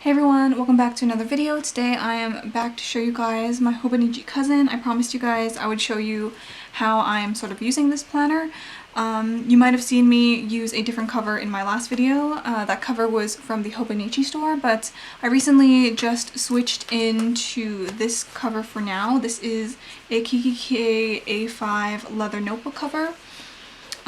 Hey everyone, welcome back to another video. Today I am back to show you guys my Hobonichi cousin. I promised you guys I would show you how I'm sort of using this planner. You might have seen me use a different cover in my last video. That cover was from the Hobonichi store, but I recently just switched into this cover for now. This is a KKK A5 leather notebook cover.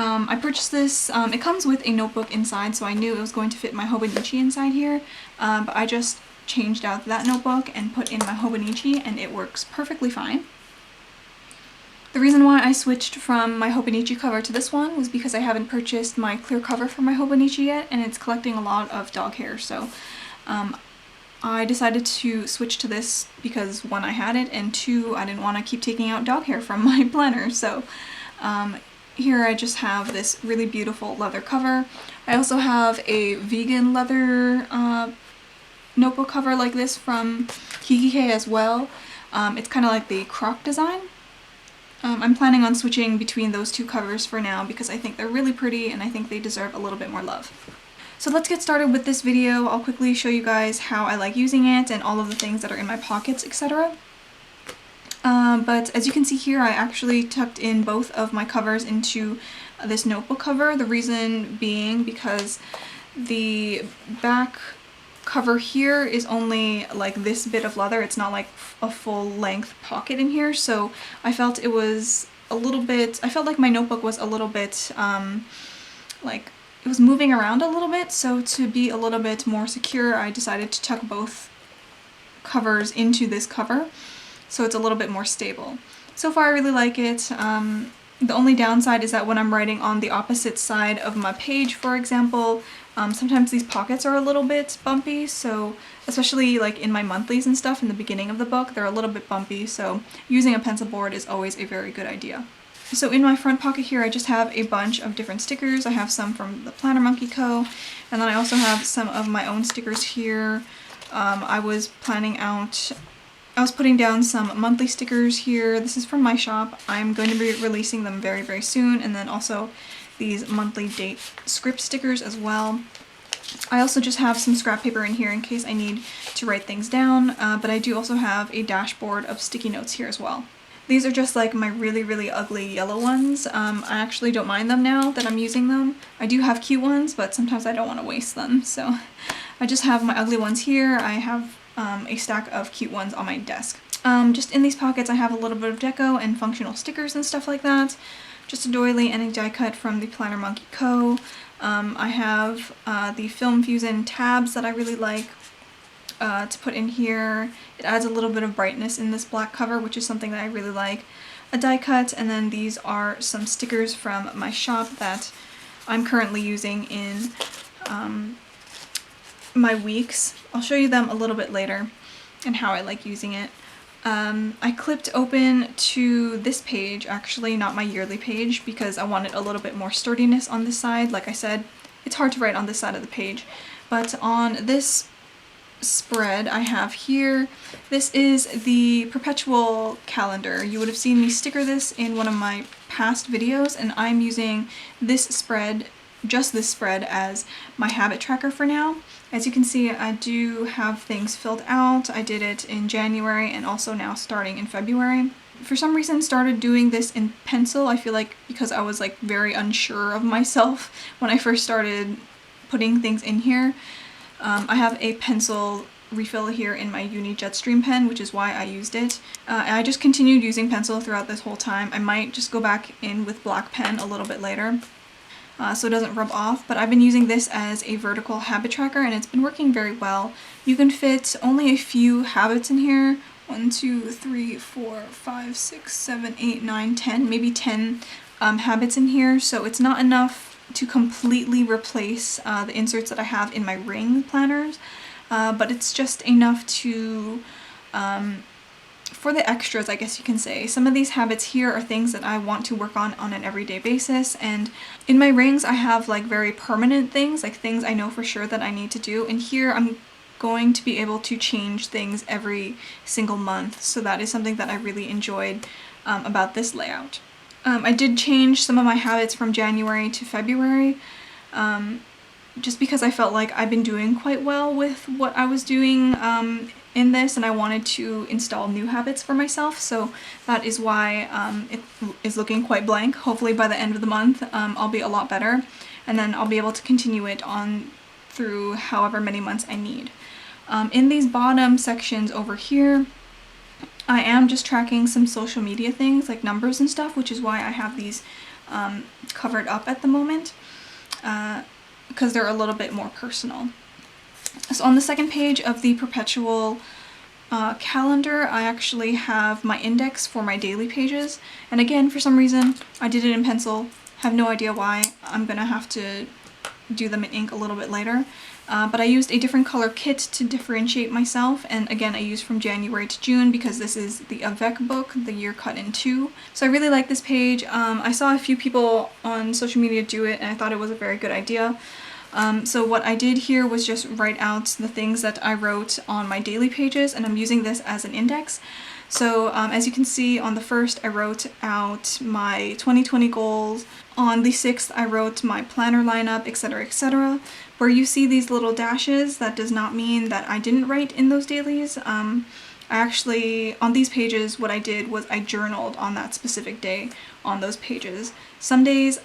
I purchased this, it comes with a notebook inside, so I knew it was going to fit my Hobonichi inside here, but I just changed out that notebook and put in my Hobonichi, and it works perfectly fine. The reason why I switched from my Hobonichi cover to this one was because I haven't purchased my clear cover for my Hobonichi yet, and it's collecting a lot of dog hair, so I decided to switch to this because one, I had it, and two, I didn't want to keep taking out dog hair from my planner, so here I just have this really beautiful leather cover. I also have a vegan leather notebook cover like this from KKK as well. It's kind of like the croc design. I'm planning on switching between those two covers for now because I think they're really pretty and I think they deserve a little bit more love. So let's get started with this video. I'll quickly show you guys how I like using it and all of the things that are in my pockets, etc. But as you can see here, I actually tucked in both of my covers into this notebook cover. The reason being because the back cover here is only like this bit of leather. It's not like a full length pocket in here, so I felt it was a little bit, I felt like my notebook was a little bit, like it was moving around a little bit, so to be a little bit more secure, I decided to tuck both covers into this cover, so it's a little bit more stable. So far I really like it. The only downside is that when I'm writing on the opposite side of my page, for example, sometimes these pockets are a little bit bumpy, so especially like in my monthlies and stuff in the beginning of the book, they're a little bit bumpy, so using a pencil board is always a very good idea. So in my front pocket here I just have a bunch of different stickers. I have some from the Planner Monkey Co. and then I also have some of my own stickers here. I was putting down some monthly stickers here. This is from my shop. I'm going to be releasing them very, very soon, and then also these monthly date script stickers as well. I also just have some scrap paper in here in case I need to write things down, but I do also have a dashboard of sticky notes here as well. These are just like my really, really ugly yellow ones. I actually don't mind them now that I'm using them. I do have cute ones, but sometimes I don't want to waste them, so I just have my ugly ones here. I have a stack of cute ones on my desk. Just in these pockets I have a little bit of deco and functional stickers and stuff like that. Just a doily and a die cut from the Planner Monkey Co. I have the Film Fusion tabs that I really like to put in here. It adds a little bit of brightness in this black cover, which is something that I really like. A die cut, and then these are some stickers from my shop that I'm currently using in my weeks. I'll show you them a little bit later and how I like using it. I clipped open to this page, actually not my yearly page, because I wanted a little bit more sturdiness on this side. Like I said, it's hard to write on this side of the page, but on this spread I have here, this is the perpetual calendar. You would have seen me sticker this in one of my past videos, and I'm using this spread, just this spread, as my habit tracker for now. As you can see, I do have things filled out. I did it in January and also now starting in February. For some reason started doing this in pencil. I feel like because I was like very unsure of myself when I first started putting things in here. I have a pencil refill here in my Uni Jetstream pen, which is why I used it. I just continued using pencil throughout this whole time. I might just go back in with black pen a little bit later. So it doesn't rub off, but I've been using this as a vertical habit tracker and it's been working very well. You can fit only a few habits in here. 1, 2, 3, 4, 5, 6, 7, 8, 9, 10, maybe 10 habits in here, so it's not enough to completely replace the inserts that I have in my ring planners, but it's just enough to for the extras, I guess you can say. Some of these habits here are things that I want to work on an everyday basis, and in my rings I have like very permanent things, like things I know for sure that I need to do, and here I'm going to be able to change things every single month, so that is something that I really enjoyed about this layout. I did change some of my habits from January to February. just because I felt like I've been doing quite well with what I was doing in this, and I wanted to install new habits for myself, so that is why it is looking quite blank. Hopefully by the end of the month I'll be a lot better, and then I'll be able to continue it on through however many months I need. In these bottom sections over here, I am just tracking some social media things like numbers and stuff, which is why I have these covered up at the moment, because they're a little bit more personal. So on the second page of the perpetual calendar, I actually have my index for my daily pages. And again, for some reason, I did it in pencil. Have no idea why. I'm gonna have to do them in ink a little bit later. But I used a different color kit to differentiate myself, and again I used from January to June because this is the Avec book, the year cut in two. So I really like this page. I saw a few people on social media do it and I thought it was a very good idea. So what I did here was just write out the things that I wrote on my daily pages, and I'm using this as an index. So as you can see, on the 1st I wrote out my 2020 goals. On the 6th I wrote my planner lineup, etc, etc. Where you see these little dashes, that does not mean that I didn't write in those dailies. I actually, on these pages, what I did was I journaled on that specific day on those pages. Some days,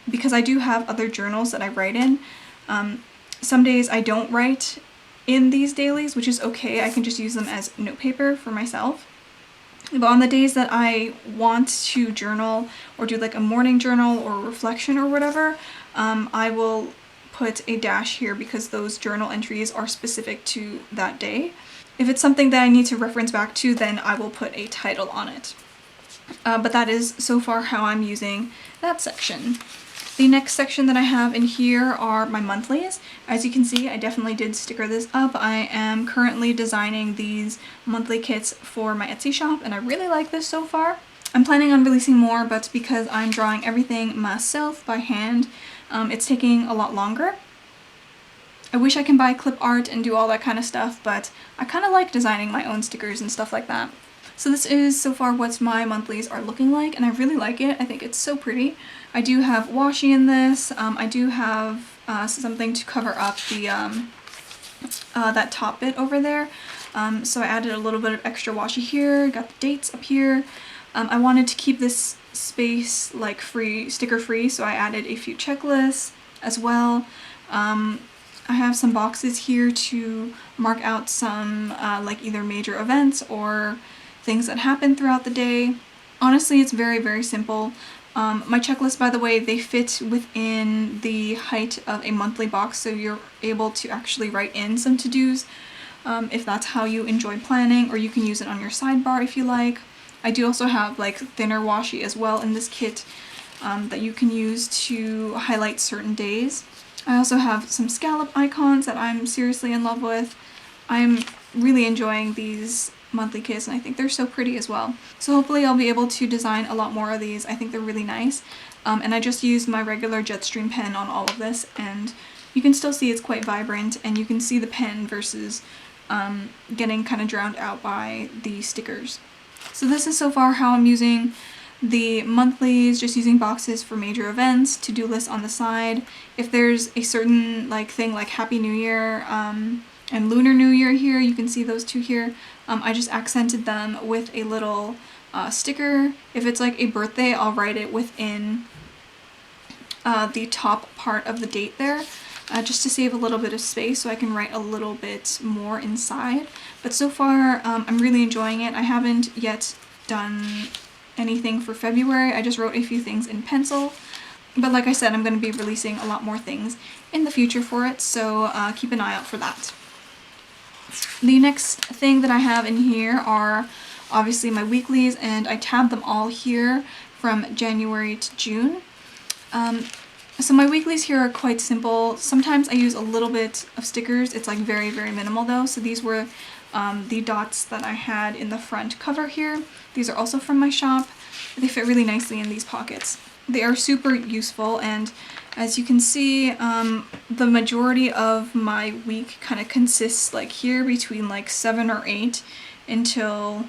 because I do have other journals that I write in, some days I don't write in these dailies, which is okay. I can just use them as notepaper for myself. But on the days that I want to journal or do like a morning journal or reflection or whatever, I will put a dash here because those journal entries are specific to that day. If it's something that I need to reference back to, then I will put a title on it. But that is so far how I'm using that section. The next section that I have in here are my monthlies. As you can see, I definitely did sticker this up. I am currently designing these monthly kits for my Etsy shop, and I really like this so far. I'm planning on releasing more, but because I'm drawing everything myself by hand, it's taking a lot longer. I wish I can buy clip art and do all that kind of stuff, but I kind of like designing my own stickers and stuff like that. So this is so far what my monthlies are looking like, and I really like it. I think it's so pretty. I do have washi in this. I do have something to cover up the that top bit over there. So I added a little bit of extra washi here, got the dates up here. I wanted to keep this space like free, sticker free, so I added a few checklists as well. I have some boxes here to mark out some like either major events or things that happen throughout the day. Honestly, it's very, very simple. My checklist, by the way, they fit within the height of a monthly box, so you're able to actually write in some to-dos if that's how you enjoy planning, or you can use it on your sidebar if you like. I do also have like thinner washi as well in this kit that you can use to highlight certain days. I also have some scallop icons that I'm seriously in love with. I'm really enjoying these monthly kits, and I think they're so pretty as well. So hopefully I'll be able to design a lot more of these. I think they're really nice. And I just used my regular Jetstream pen on all of this, and you can still see it's quite vibrant, and you can see the pen versus getting kind of drowned out by the stickers. So this is so far how I'm using the monthlies, just using boxes for major events, to-do lists on the side. If there's a certain like thing like Happy New Year and Lunar New Year here, you can see those two here. I just accented them with a little sticker. If it's like a birthday, I'll write it within the top part of the date there, just to save a little bit of space so I can write a little bit more inside. But so far, I'm really enjoying it. I haven't yet done anything for February. I just wrote a few things in pencil. But like I said, I'm going to be releasing a lot more things in the future for it, so keep an eye out for that. The next thing that I have in here are obviously my weeklies, and I tabbed them all here from January to June. So my weeklies here are quite simple. Sometimes I use a little bit of stickers. It's like very, very minimal though. So these were the dots that I had in the front cover here. These are also from my shop. They fit really nicely in these pockets. They are super useful, and as you can see, the majority of my week kind of consists like here between like 7 or 8 until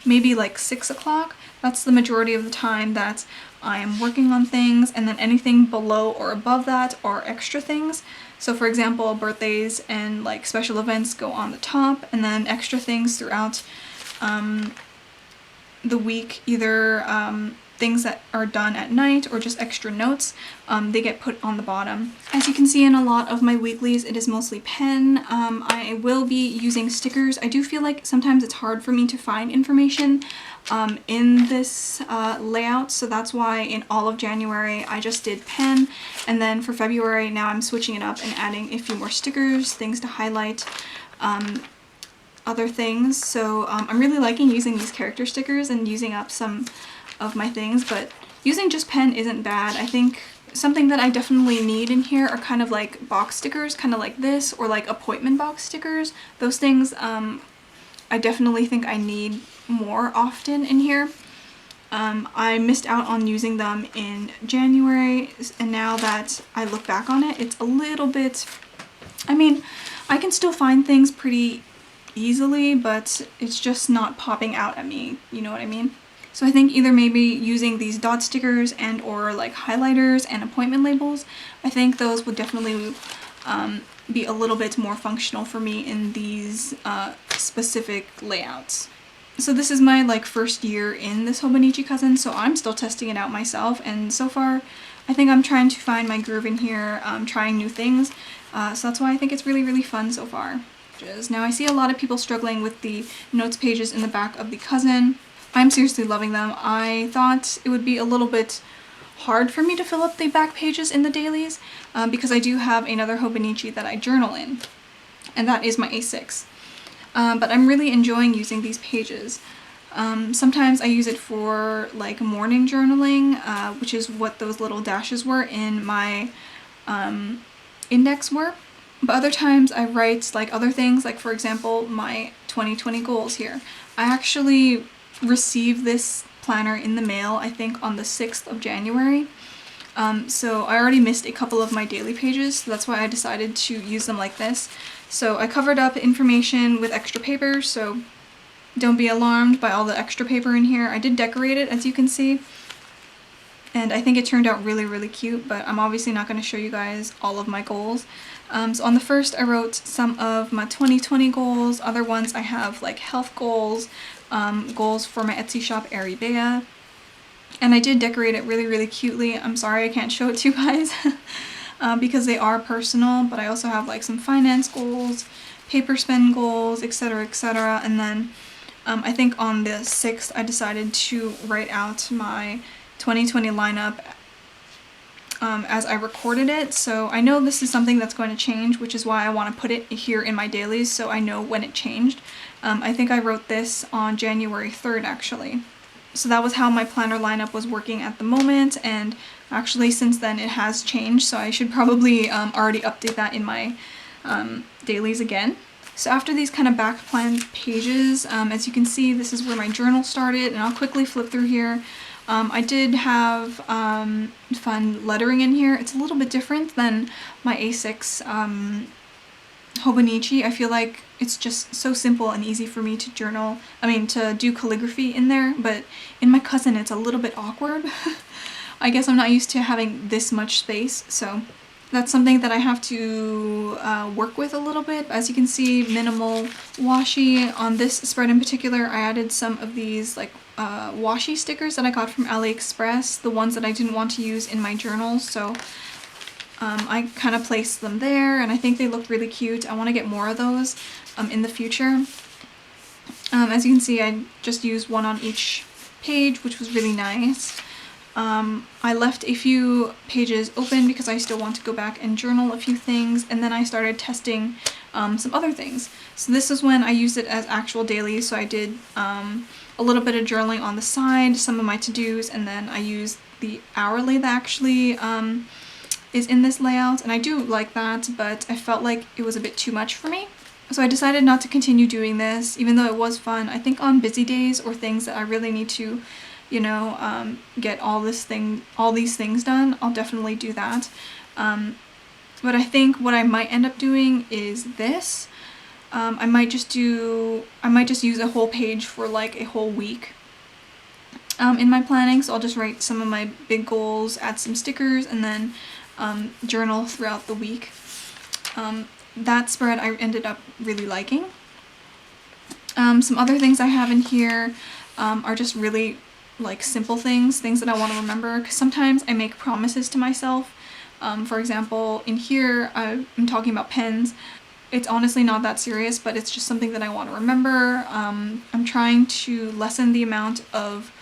maybe like 6 o'clock. That's the majority of the time that I am working on things, and then anything below or above that are extra things. So for example, birthdays and like special events go on the top, and then extra things throughout the week, either things that are done at night or just extra notes, they get put on the bottom. As you can see in a lot of my weeklies, it is mostly pen. I will be using stickers. I do feel like sometimes it's hard for me to find information in this layout, so that's why in all of January I just did pen, and then for February now I'm switching it up and adding a few more stickers, things to highlight, other things. So I'm really liking using these character stickers and using up some of my things, but using just pen isn't bad. I think something that I definitely need in here are kind of like box stickers, kind of like this, or like appointment box stickers. Those things I definitely think I need more often in here. I missed out on using them in January, and now that I look back on it, it's a little bit, I mean, I can still find things pretty easily, but it's just not popping out at me, you know what I mean? So I think either maybe using these dot stickers and or like highlighters and appointment labels, I think those would definitely be a little bit more functional for me in these specific layouts. So this is my like first year in this Hobonichi Cousin, so I'm still testing it out myself, and so far I think I'm trying to find my groove in here, trying new things, so that's why I think it's really, really fun so far. Now I see a lot of people struggling with the notes pages in the back of the Cousin. I'm seriously loving them. I thought it would be a little bit hard for me to fill up the back pages in the dailies because I do have another Hobonichi that I journal in, and that is my A6. But I'm really enjoying using these pages. Sometimes I use it for like morning journaling, which is what those little dashes were in my index were. But other times I write like other things, like for example my 2020 goals here. I actually received this planner in the mail, I think on the 6th of January. So I already missed a couple of my daily pages, so that's why I decided to use them like this. So I covered up information with extra paper, so don't be alarmed by all the extra paper in here. I did decorate it, as you can see, and I think it turned out really, really cute, but I'm obviously not going to show you guys all of my goals. So on the first I wrote some of my 2020 goals. Other ones I have like health goals, goals for my Etsy shop ARIEBEA, and I did decorate it really, really cutely. I'm sorry I can't show it to you guys because they are personal, but I also have like some finance goals, paper spend goals, etc, etc. And then I think on the 6th I decided to write out my 2020 lineup as I recorded it, so I know this is something that's going to change, which is why I want to put it here in my dailies so I know when it changed. I think I wrote this on January 3rd actually. So that was how my planner lineup was working at the moment, and actually since then it has changed, so I should probably already update that in my dailies again. So after these kind of back plan pages, as you can see, this is where my journal started, and I'll quickly flip through here. I did have fun lettering in here. It's a little bit different than my A6 Hobonichi. I feel like it's just so simple and easy for me to journal, to do calligraphy in there, but in my Cousin it's a little bit awkward. I guess I'm not used to having this much space, so that's something that I have to work with a little bit. As you can see, minimal washi. On this spread in particular, I added some of these like washi stickers that I got from AliExpress, the ones that I didn't want to use in my journals, so I kind of placed them there, and I think they look really cute. I want to get more of those in the future. As you can see, I just used one on each page, which was really nice. I left a few pages open because I still want to go back and journal a few things, and then I started testing some other things. So this is when I used it as actual dailies, so I did a little bit of journaling on the side, some of my to-dos, and then I used the hourly that actually is in this layout, and I do like that, but I felt like it was a bit too much for me. So I decided not to continue doing this, even though it was fun. I think on busy days or things that I really need to, you know, get all these things done, I'll definitely do that. But I think what I might end up doing is this. I might just use a whole page for like a whole week in my planning. So I'll just write some of my big goals, add some stickers, and then journal throughout the week. That spread I ended up really liking. Some other things I have in here are just really like simple things that I want to remember, because sometimes I make promises to myself. For example, in here I'm talking about pens. It's honestly not that serious, but it's just something that I want to remember. I'm trying to lessen the amount of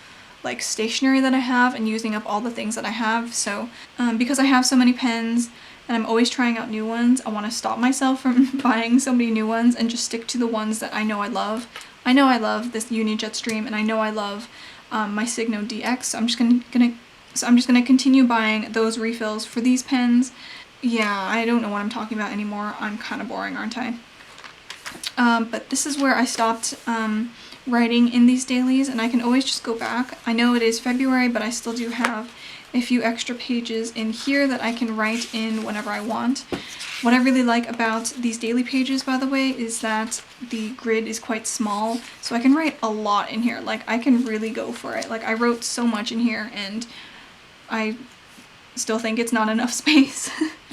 like stationery that I have and using up all the things that I have. So because I have so many pens and I'm always trying out new ones, I want to stop myself from buying so many new ones and just stick to the ones that I know I love. I know I love this Uni Jetstream, and I know I love my Signo DX, so I'm just gonna continue buying those refills for these pens. Yeah, I don't know what I'm talking about anymore. I'm kind of boring, aren't I? But this is where I stopped writing in these dailies, and I can always just go back. I know it is February, but I still do have a few extra pages in here that I can write in whenever I want. What I really like about these daily pages, by the way, is that the grid is quite small, so I can write a lot in here. Like, I can really go for it. Like, I wrote so much in here, and I still think it's not enough space.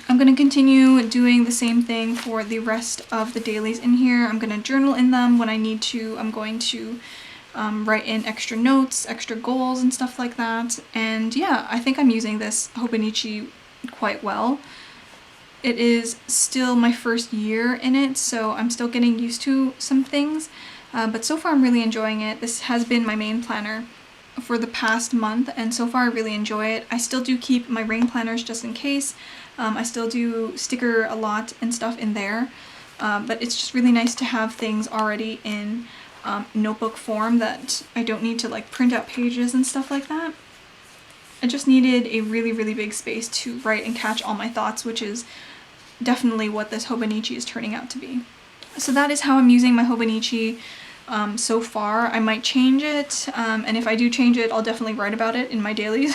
I'm going to continue doing the same thing for the rest of the dailies in here. I'm going to journal in them when I need to. I'm going to write in extra notes, extra goals, and stuff like that. And yeah, I think I'm using this Hobonichi quite well. It is still my first year in it, so I'm still getting used to some things. But so far I'm really enjoying it. This has been my main planner for the past month, and so far I really enjoy it. I still do keep my ring planners just in case. I still do sticker a lot and stuff in there, but it's just really nice to have things already in notebook form that I don't need to like print out pages and stuff like that. I just needed a really, really big space to write and catch all my thoughts, which is definitely what this Hobonichi is turning out to be. So that is how I'm using my Hobonichi so far. I might change it, and if I do change it, I'll definitely write about it in my dailies.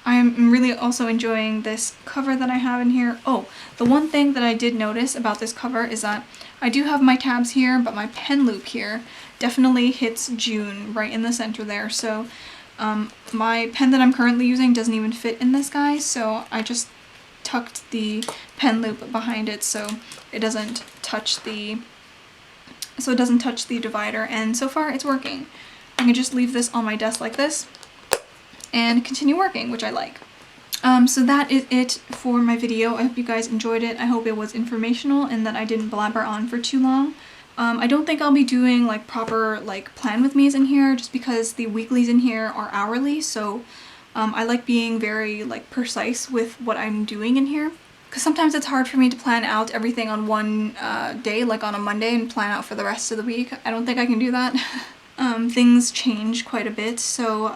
I'm really also enjoying this cover that I have in here. Oh, the one thing that I did notice about this cover is that I do have my tabs here, but my pen loop here definitely hits June right in the center there. So my pen that I'm currently using doesn't even fit in this guy, so I just tucked the pen loop behind it so it doesn't touch the divider, and so far it's working. I can just leave this on my desk like this and continue working, which I like. So that is it for my video. I hope you guys enjoyed it. I hope it was informational and that I didn't blabber on for too long. I don't think I'll be doing like proper like plan with me's in here, just because the weeklies in here are hourly, so I like being very like precise with what I'm doing in here. Because sometimes it's hard for me to plan out everything on one day, like on a Monday, and plan out for the rest of the week. I don't think I can do that. Things change quite a bit, so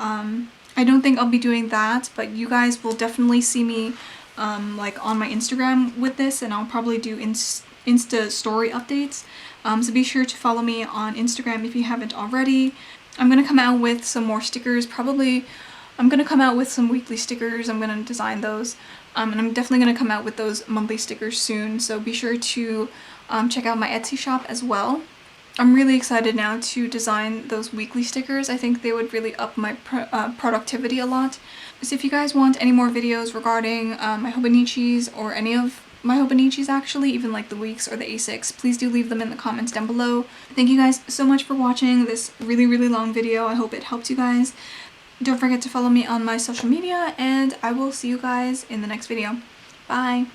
I don't think I'll be doing that, but you guys will definitely see me like on my Instagram with this, and I'll probably do Insta story updates. So be sure to follow me on Instagram if you haven't already. I'm going to come out with some more stickers, probably. I'm going to come out with some weekly stickers. I'm going to design those. And I'm definitely going to come out with those monthly stickers soon, so be sure to check out my Etsy shop as well. I'm really excited now to design those weekly stickers. I think they would really up my productivity a lot. So if you guys want any more videos regarding my Hobonichis, or any of my Hobonichis actually, even like the weeks or the A6, please do leave them in the comments down below. Thank you guys so much for watching this really, really long video. I hope it helped you guys. Don't forget to follow me on my social media, and I will see you guys in the next video. Bye!